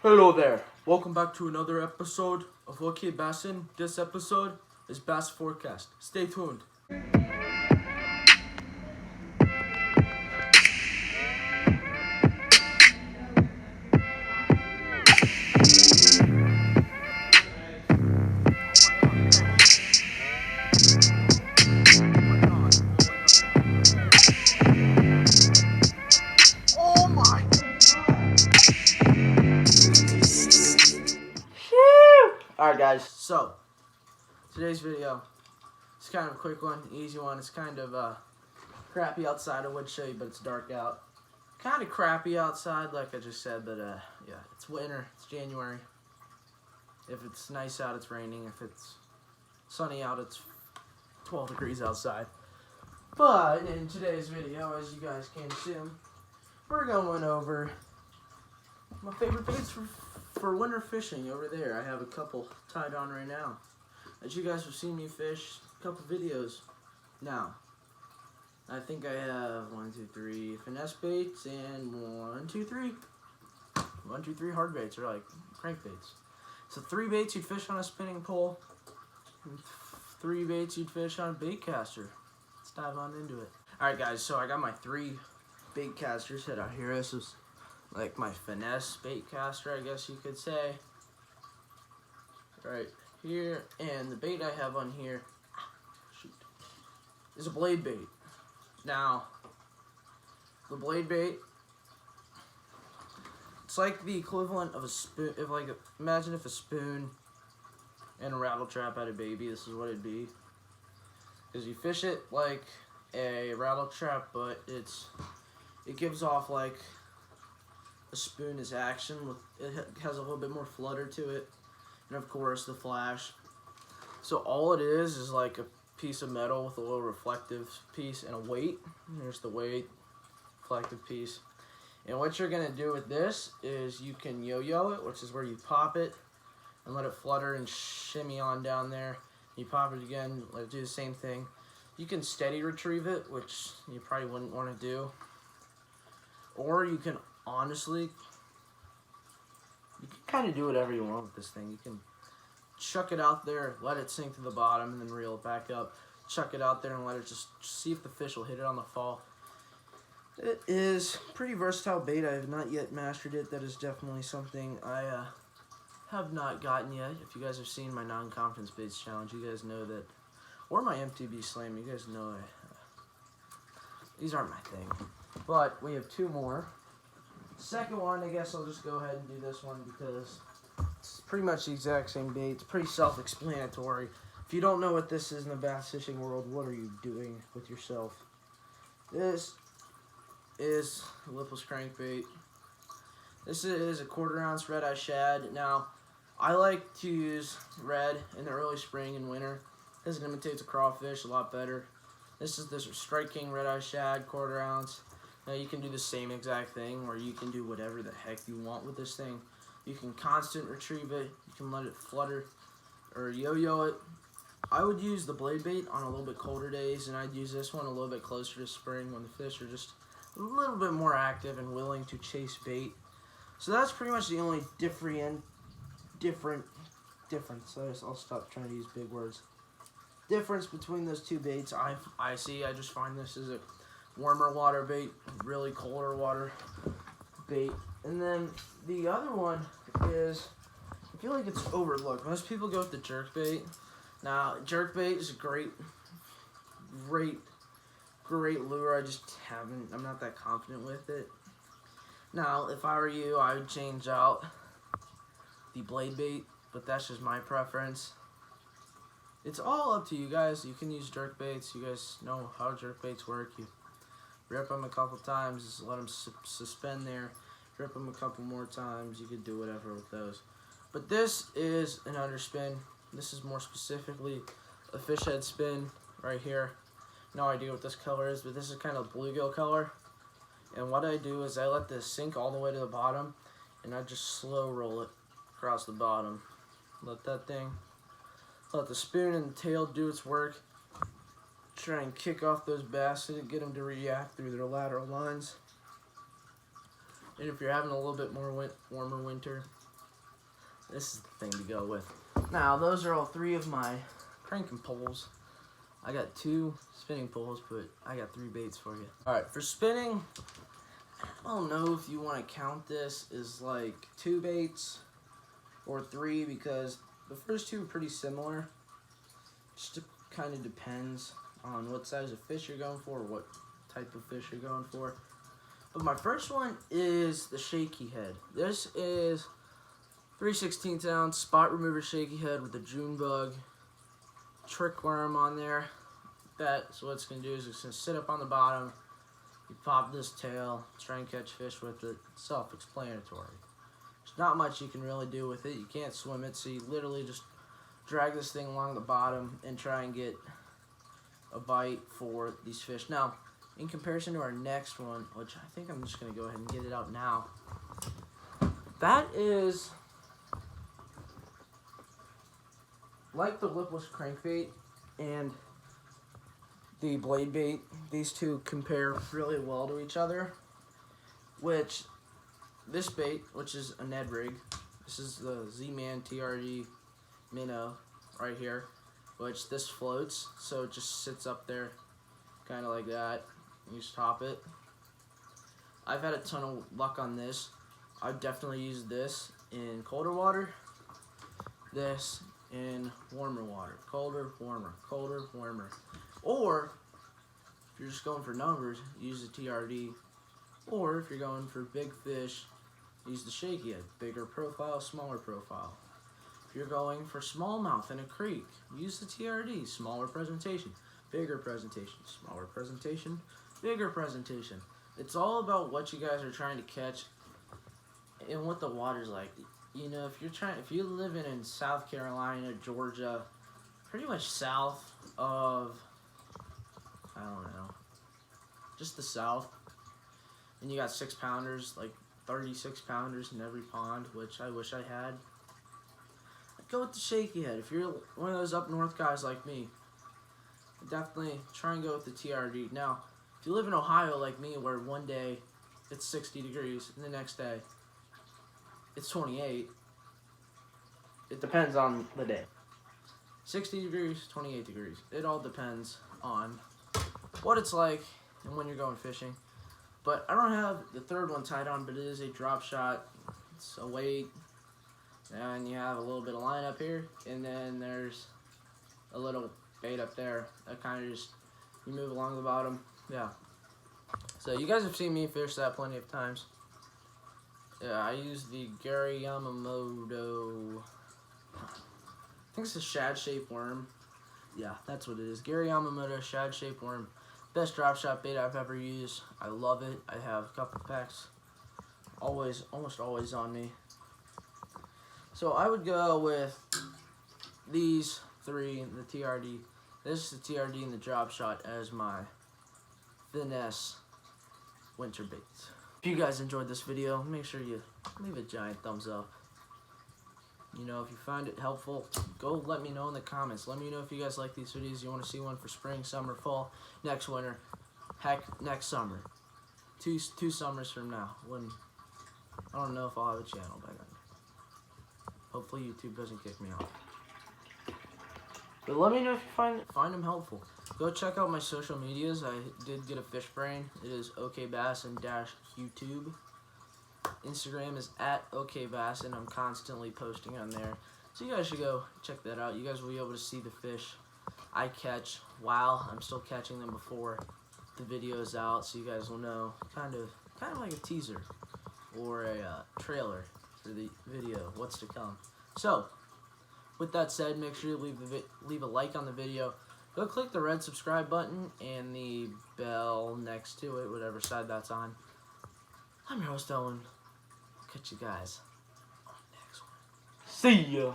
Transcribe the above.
Hello there. Welcome back to another episode of OK Bassin. This episode is Bass Forecast. Stay tuned. Oh my! Alright guys, so today's video is kind of a quick one, easy one. It's kind of crappy outside, I would show you, but it's dark out. Kind of crappy outside, like I just said, but yeah, it's winter, it's January. If it's nice out, it's raining. If it's sunny out, it's 12 degrees outside. But in today's video, as you guys can assume, we're going over my favorite baits for winter fishing over there. I have a couple tied on right now that you guys have seen me fish a couple videos now. I think I have 1, 2, 3 finesse baits and 1, 2, 3 hard baits, or like crankbaits. So 3 baits you'd fish on a spinning pole, and 3 baits you'd fish on a bait caster. Let's dive on into it. Alright guys, so I got my 3 bait casters set out here. This is like my finesse bait caster, I guess you could say. Right here, and the bait I have on here is a blade bait. Now, the blade bait, it's like the equivalent of a spoon. Imagine if a spoon and a rattle trap had a baby. This is what it'd be. Because you fish it like a rattle trap, but it gives off like a spoon is action. It has a little bit more flutter to it, and of course the flash. So all it is like a piece of metal with a little reflective piece and a weight. Here's the weight, reflective piece. And what you're gonna do with this is you can yo-yo it, which is where you pop it and let it flutter and shimmy on down there. You pop it again, let it do the same thing. You can steady retrieve it, which you probably wouldn't want to do. Or you can honestly, you can kind of do whatever you want with this thing. You can chuck it out there, let it sink to the bottom, and then reel it back up. Chuck it out there and let it just see if the fish will hit it on the fall. It is pretty versatile bait. I have not yet mastered it. That is definitely something I have not gotten yet. If you guys have seen my non-confidence baits challenge, you guys know that, or my MTB slam, you guys know these aren't my thing. But we have 2 more. Second one, I guess I'll just go ahead and do this one because it's pretty much the exact same bait. It's pretty self-explanatory. If you don't know what this is in the bass fishing world, what are you doing with yourself? This is a lipless crankbait. This is a 1/4 ounce red-eye shad. Now, I like to use red in the early spring and winter because it imitates a crawfish a lot better. This is this Strike King red-eye shad, 1/4 ounce. Now you can do the same exact thing where you can do whatever the heck you want with this thing. You can constant retrieve it, you can let it flutter or yo-yo it. I would use the blade bait on a little bit colder days, and I'd use this one a little bit closer to spring when the fish are just a little bit more active and willing to chase bait. So that's pretty much the only difference. I'll stop trying to use big words. Difference between those 2 baits I see. I just find this is a warmer water bait, really colder water bait. And then the other one is, I feel like it's overlooked. Most people go with the jerk bait. Now, jerk bait is a great lure. I'm not that confident with it. Now, if I were you, I would change out the blade bait, but that's just my preference. It's all up to you guys. You can use jerk baits. You guys know how jerk baits work. You rip them a couple times, just let them suspend there. Rip them a couple more times. You could do whatever with those. But this is an underspin. This is more specifically a fish head spin right here. No idea what this color is, but this is kind of bluegill color. And what I do is I let this sink all the way to the bottom, and I just slow roll it across the bottom. Let the spoon and the tail do its work. Try and kick off those bass and get them to react through their lateral lines. And if you're having a little bit more warmer winter, This is the thing to go with. Now, those are all 3 of my cranking poles. I got 2 spinning poles, but I got 3 baits for you. Alright, for spinning, I don't know if you want to count this as like 2 baits or 3, because the first 2 are pretty similar. Just kind of depends on what size of fish you're going for, or what type of fish you're going for. But my first one is the shaky head. This is 3/16 ounce spot remover shaky head with a June bug trick worm on there. That's what it's going to do, is it's going to sit up on the bottom. You pop this tail, try and catch fish with it. Self-explanatory. There's not much you can really do with it. You can't swim it, so you literally just drag this thing along the bottom and try and get a bite for these fish. Now, in comparison to our next one, which I think I'm just going to go ahead and get it out now, that is like the lipless crankbait and the blade bait. These 2 compare really well to each other, which this bait, which is a Ned rig, this is the Z-Man TRD minnow right here, which this floats, so it just sits up there kind of like that. You just top it. I've had a ton of luck on this. I've definitely used this in colder water, this in warmer water. Colder, warmer, colder, warmer. Or if you're just going for numbers, use the TRD. Or if you're going for big fish, use the shaky head. Bigger profile, smaller profile. If you're going for smallmouth in a creek, use the TRD. Smaller presentation, bigger presentation, smaller presentation, bigger presentation. It's all about what you guys are trying to catch and what the water's like. You know, if you're living in South Carolina, Georgia, pretty much south of, I don't know, just the south, and you got 6-pounders, like 36 pounders in every pond, which I wish I had, I'd go with the shaky head. If you're one of those up north guys like me, definitely try and go with the TRD. Now, if you live in Ohio like me, where one day it's 60 degrees and the next day it's 28, it depends on the day. 60 degrees, 28 degrees. It all depends on what it's like and when you're going fishing. But I don't have the third one tied on, but it is a drop shot. It's a weight, and you have a little bit of line up here, and then there's a little bait up there that kind of just, you move along the bottom. Yeah. So you guys have seen me fish that plenty of times. Yeah, I use the Gary Yamamoto, I think it's a shad-shaped worm. Yeah, that's what it is. Gary Yamamoto shad-shaped worm. Best drop shot bait I've ever used. I love it. I have a couple packs almost always on me. So I would go with these 3, the TRD. This is the TRD and the drop shot as my finesse winter baits. If you guys enjoyed this video, make sure you leave a giant thumbs up. You know, if you find it helpful, go let me know in the comments. Let me know if you guys like these videos. You want to see one for spring, summer, fall, next winter, heck, next summer. Two summers from now, when I don't know if I'll have a channel by then. Hopefully YouTube doesn't kick me off. But let me know if you find them helpful. Go check out my social medias. I did get a Fishbrain. It is okbassin-YouTube. Instagram is at okbassin. I'm constantly posting on there. So you guys should go check that out. You guys will be able to see the fish I catch while I'm still catching them before the video is out. So you guys will know, kind of like a teaser or a trailer for the video, what's to come. So, with that said, make sure you leave a like on the video. Go click the red subscribe button and the bell next to it, whatever side that's on. I'm your host, Owen. I'll catch you guys on the next one. See ya!